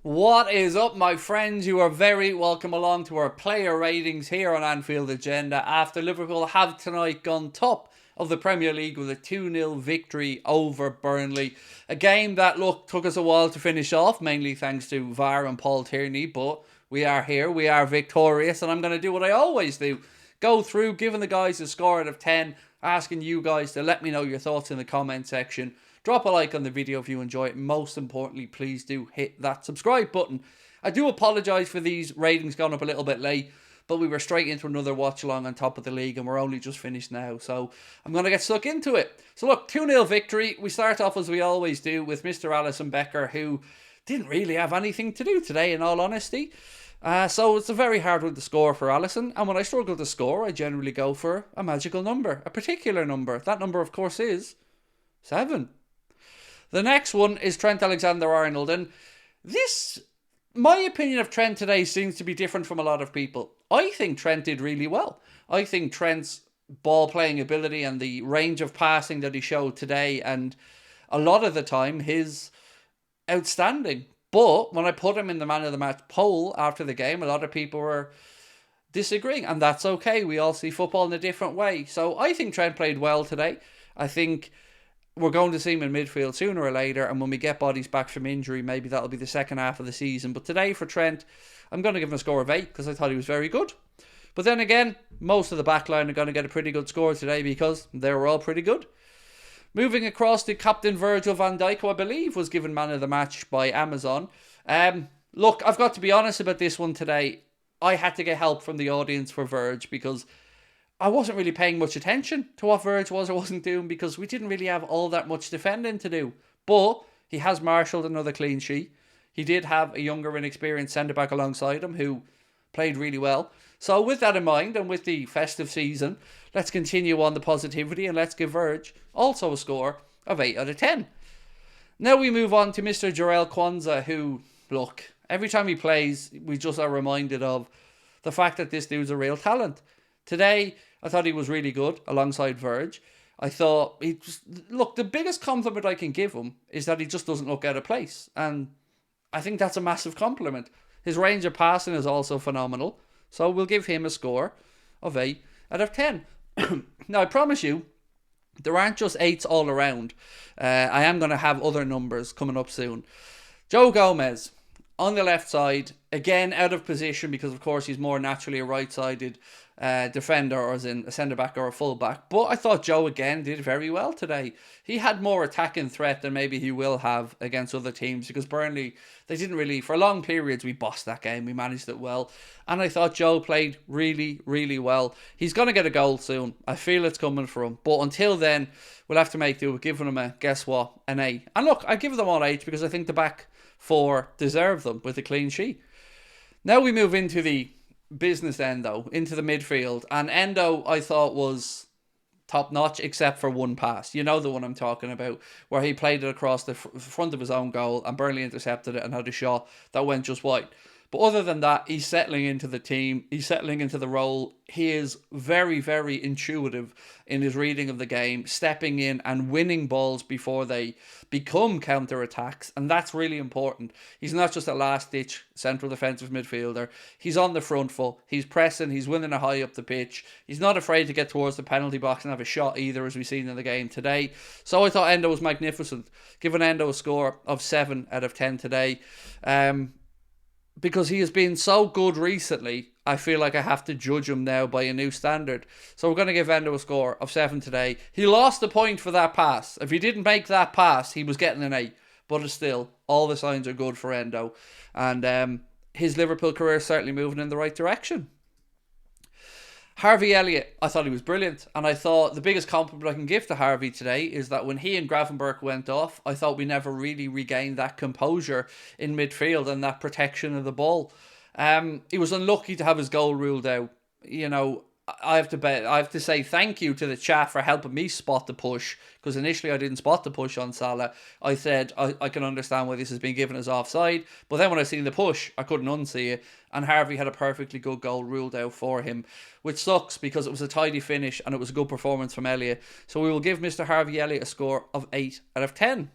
What is up, my friends? You are very welcome along to our player ratings here on Anfield Agenda after Liverpool have tonight gone top of the Premier League with a 2-0 victory over Burnley. A game that, look, took us a while to finish off, mainly thanks to VAR and Paul Tierney, but we are here, we are victorious, and I'm going to do what I always do. Go through, giving the guys a score out of 10, asking you guys to let me know your thoughts in the comment section. Drop a like on the video if you enjoy it. Most importantly, please do hit that subscribe button. I do apologise for these ratings going up a little bit late, but we were straight into another watch along on top of the league and we're only just finished now. So I'm going to get stuck into it. So look, 2-0 victory. We start off as we always do with Mr. Alisson Becker, who didn't really have anything to do today, in all honesty. So it's a very hard one to score for Alisson. And when I struggle to score, I generally go for a magical number, a particular number. That number, of course, is 7. The next one is Trent Alexander-Arnold, and my opinion of Trent today seems to be different from a lot of people. I think Trent did really well. I think Trent's ball playing ability and the range of passing that he showed today, and a lot of the time, his outstanding. But when I put him in the man of the match poll after the game, a lot of people were disagreeing, and that's okay. We all see football in a different way. So I think Trent played well today. I think we're going to see him in midfield sooner or later, and when we get bodies back from injury, maybe that'll be the second half of the season. But today for Trent, I'm going to give him a score of 8 because I thought he was very good. But then again, most of the backline are going to get a pretty good score today because they were all pretty good. Moving across to Captain Virgil van Dijk, who I believe was given man of the match by Amazon. Look, I've got to be honest about this one today. I had to get help from the audience for Virg because I wasn't really paying much attention to what Virg was or wasn't doing because we didn't really have all that much defending to do. But he has marshalled another clean sheet. He did have a younger, inexperienced centre-back alongside him who played really well. So with that in mind and with the festive season, let's continue on the positivity and let's give Virg also a score of 8 out of 10. Now we move on to Mr. Jarell Quansah, who, look, every time he plays, we just are reminded of the fact that this dude's a real talent. Today, I thought he was really good alongside Virg. I thought, look, the biggest compliment I can give him is that he just doesn't look out of place. And I think that's a massive compliment. His range of passing is also phenomenal. So we'll give him a score of 8 out of 10. Now, I promise you, there aren't just 8s all around. I am going to have other numbers coming up soon. Joe Gomez, on the left side, again out of position because, of course, he's more naturally a right-sided defender, or as in a centre-back or a full-back. But I thought Joe, again, did very well today. He had more attacking threat than maybe he will have against other teams because Burnley, they didn't really, for long periods, we bossed that game. We managed it well. And I thought Joe played really, really well. He's going to get a goal soon. I feel it's coming for him. But until then, we'll have to make do with giving him a, guess what, an 8. And look, I give them all 8 because I think the back 4 deserve them with a clean sheet. Now we move into the business end, though, into the midfield. And Endo, I thought, was top-notch, except for one pass. You know the one I'm talking about, where he played it across the front of his own goal, and Burnley intercepted it and had a shot that went just wide. But other than that, he's settling into the team. He's settling into the role. He is very, very intuitive in his reading of the game, stepping in and winning balls before they become counter-attacks. And that's really important. He's not just a last-ditch central defensive midfielder. He's on the front foot. He's pressing. He's winning a high up the pitch. He's not afraid to get towards the penalty box and have a shot either, as we've seen in the game today. So I thought Endo was magnificent. Giving Endo a score of 7 out of 10 today. Because he has been so good recently, I feel like I have to judge him now by a new standard. So we're going to give Endo a score of 7 today. He lost a point for that pass. If he didn't make that pass, he was getting an 8. But still, all the signs are good for Endo. And his Liverpool career is certainly moving in the right direction. Harvey Elliott, I thought he was brilliant. And I thought the biggest compliment I can give to Harvey today is that when he and Gravenberch went off, I thought we never really regained that composure in midfield and that protection of the ball. He was unlucky to have his goal ruled out. You know, I have to say thank you to the chat for helping me spot the push, because initially I didn't spot the push on Salah. I said I can understand why this has been given as offside, but then when I seen the push, I couldn't unsee it, and Harvey had a perfectly good goal ruled out for him, which sucks because it was a tidy finish and it was a good performance from Elliott. So we will give Mr. Harvey Elliott a score of 8 out of 10.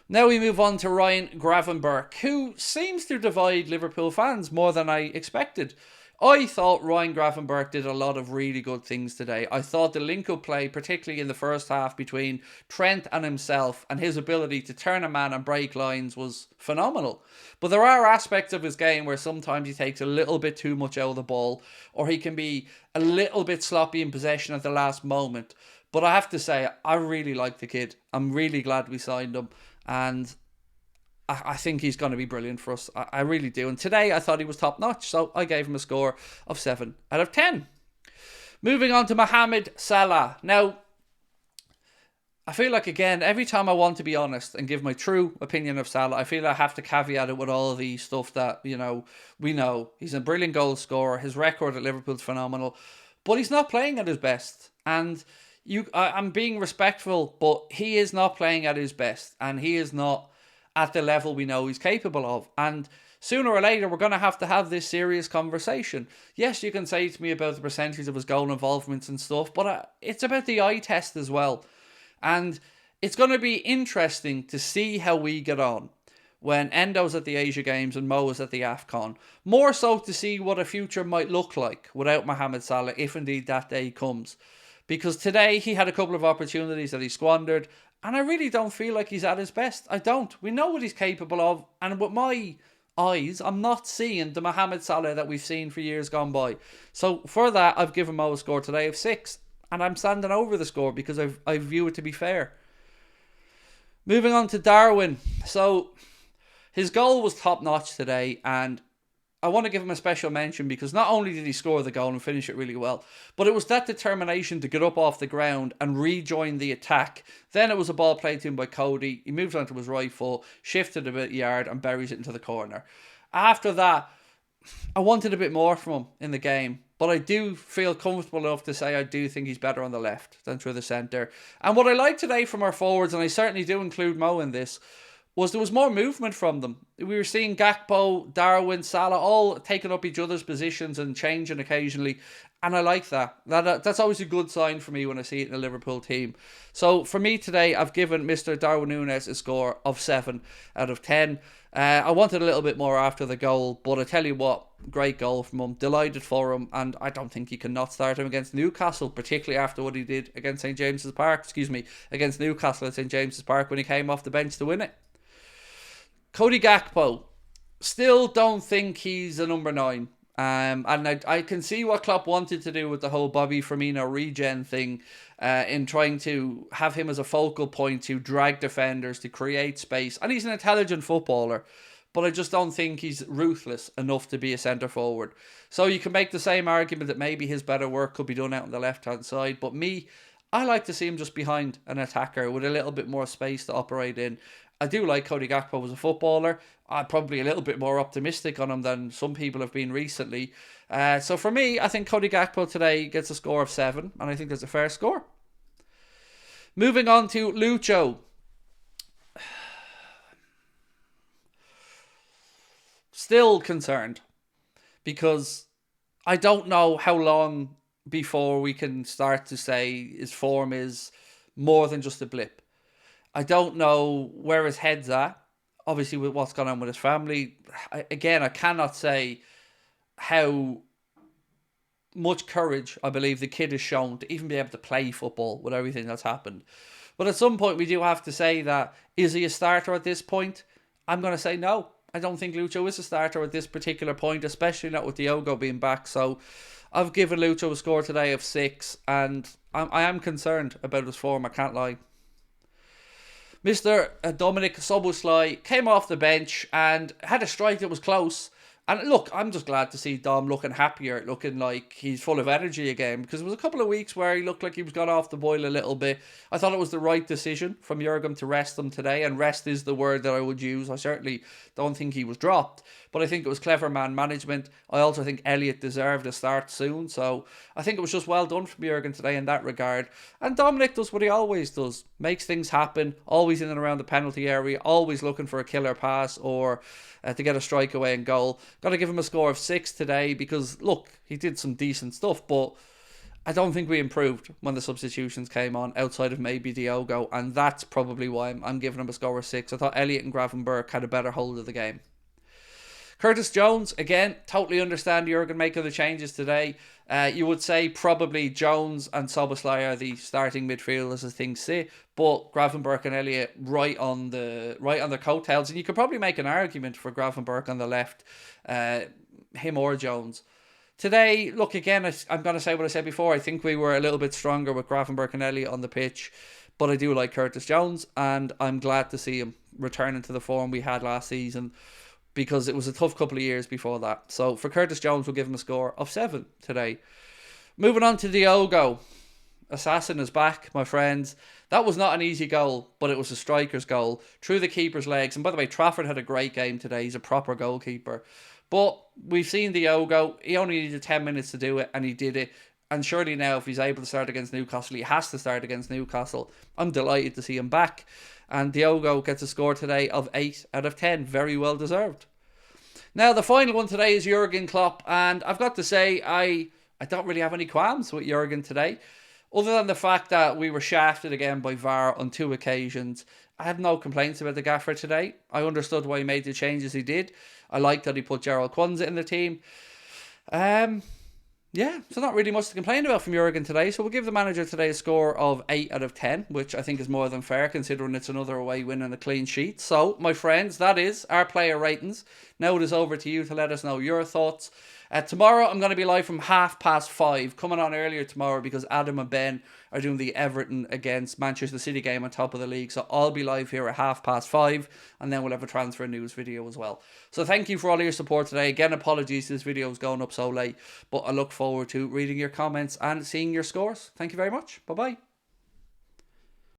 Now we move on to Ryan Gravenberch, who seems to divide Liverpool fans more than I expected. I thought Ryan Gravenberch did a lot of really good things today. I thought the link-up play, particularly in the first half between Trent and himself, and his ability to turn a man and break lines was phenomenal. But there are aspects of his game where sometimes he takes a little bit too much out of the ball, or he can be a little bit sloppy in possession at the last moment. But I have to say, I really like the kid. I'm really glad we signed him. And I think he's going to be brilliant for us. I really do. And today I thought he was top notch. So I gave him a score of 7 out of 10. Moving on to Mohamed Salah. Now, I feel like, again, every time I want to be honest and give my true opinion of Salah, I feel I have to caveat it with all of the stuff that, we know. He's a brilliant goal scorer. His record at Liverpool is phenomenal. But he's not playing at his best. And I'm being respectful, but he is not playing at his best. And he is not at the level we know he's capable of. And sooner or later, we're going to have this serious conversation. Yes, you can say to me about the percentage of his goal involvements and stuff, but it's about the eye test as well. And it's going to be interesting to see how we get on when Endo's at the Asia Games and Mo is at the AFCON. More so to see what a future might look like without Mohamed Salah, if indeed that day comes. Because today he had a couple of opportunities that he squandered, and I really don't feel like he's at his best. I don't. We know what he's capable of, and with my eyes, I'm not seeing the Mohamed Salah that we've seen for years gone by. So for that, I've given Mo a score today of 6, and I'm standing over the score because I view it to be fair. Moving on to Darwin. So his goal was top notch today, and I want to give him a special mention because not only did he score the goal and finish it really well, but it was that determination to get up off the ground and rejoin the attack. Then it was a ball played to him by Cody. He moves onto his right foot, shifted a bit yard and buries it into the corner. After that, I wanted a bit more from him in the game, but I do feel comfortable enough to say I do think he's better on the left than through the centre. And what I like today from our forwards, and I certainly do include Mo in this, was there was more movement from them. We were seeing Gakpo, Darwin, Salah all taking up each other's positions and changing occasionally. And I like that. That's always a good sign for me when I see it in a Liverpool team. So for me today, I've given Mr. Darwin Núñez a score of 7 out of 10. I wanted a little bit more after the goal, but I tell you what, great goal from him. Delighted for him, and I don't think he can not start him against Newcastle, particularly after what he did against St. James's Park. Against Newcastle at St. James's Park when he came off the bench to win it. Cody Gakpo, still don't think he's a number 9. And I can see what Klopp wanted to do with the whole Bobby Firmino regen thing in trying to have him as a focal point to drag defenders, to create space. And he's an intelligent footballer, but I just don't think he's ruthless enough to be a centre forward. So you can make the same argument that maybe his better work could be done out on the left-hand side. But I like to see him just behind an attacker with a little bit more space to operate in. I do like Cody Gakpo as a footballer. I'm probably a little bit more optimistic on him than some people have been recently. So for me, I think Cody Gakpo today gets a score of 7, and I think that's a fair score. Moving on to Lucho. Still concerned, because I don't know how long before we can start to say his form is more than just a blip. I don't know where his head's at, obviously with what's gone on with his family. I cannot say how much courage I believe the kid has shown to even be able to play football with everything that's happened. But at some point we do have to say that, is he a starter at this point? I'm going to say no. I don't think Lucho is a starter at this particular point, especially not with Diogo being back. So I've given Lucho a score today of 6, and I am concerned about his form, I can't lie. Mr. Dominic Szoboszlai came off the bench and had a strike that was close. And look, I'm just glad to see Dom looking happier, looking like he's full of energy again, because there was a couple of weeks where he looked like he was gone off the boil a little bit. I thought it was the right decision from Jurgen to rest him today, and rest is the word that I would use. I certainly don't think he was dropped, but I think it was clever man management. I also think Elliott deserved a start soon, so I think it was just well done from Jurgen today in that regard. And Dominic does what he always does, makes things happen, always in and around the penalty area, always looking for a killer pass or to get a strike away and goal. Got to give him a score of 6 today because, look, he did some decent stuff, but I don't think we improved when the substitutions came on, outside of maybe Diogo, and that's probably why I'm giving him a score of 6. I thought Elliott and Gravenberch had a better hold of the game. Curtis Jones, again, totally understand Jurgen making the changes today. You would say probably Jones and Szoboszlai are the starting midfielders as things sit, but Gravenberch and Elliott right on their coattails, and you could probably make an argument for Gravenberch on the left, him or Jones. Today, look, again, I'm going to say what I said before. I think we were a little bit stronger with Gravenberch and Elliott on the pitch, but I do like Curtis Jones, and I'm glad to see him returning to the form we had last season, because it was a tough couple of years before that. So for Curtis Jones, we'll give him a score of 7 today. Moving on to Diogo. Assassin is back, my friends. That was not an easy goal, but it was a striker's goal through the keeper's legs. And by the way, Trafford had a great game today. He's a proper goalkeeper. But we've seen Diogo. He only needed 10 minutes to do it, and he did it. And surely now, if he's able to start against Newcastle, he has to start against Newcastle. I'm delighted to see him back. And Diogo gets a score today of 8 out of 10. Very well deserved. Now, the final one today is Jurgen Klopp. And I've got to say, I don't really have any qualms with Jurgen today. Other than the fact that we were shafted again by VAR on 2 occasions. I have no complaints about the gaffer today. I understood why he made the changes he did. I liked that he put Gerald Kwanzaa in the team. Yeah, so not really much to complain about from Jurgen today. So we'll give the manager today a score of 8 out of 10, which I think is more than fair considering it's another away win and a clean sheet. So, my friends, that is our player ratings. Now it is over to you to let us know your thoughts. Tomorrow I'm going to be live from 5:30, coming on earlier tomorrow because Adam and Ben are doing the Everton against Manchester City game on top of the league. So I'll be live here at 5:30, and then we'll have a transfer news video as well. So thank you for all of your support today. Again, apologies this video is going up so late, but I look forward to reading your comments and seeing your scores. Thank you very much. Bye-bye.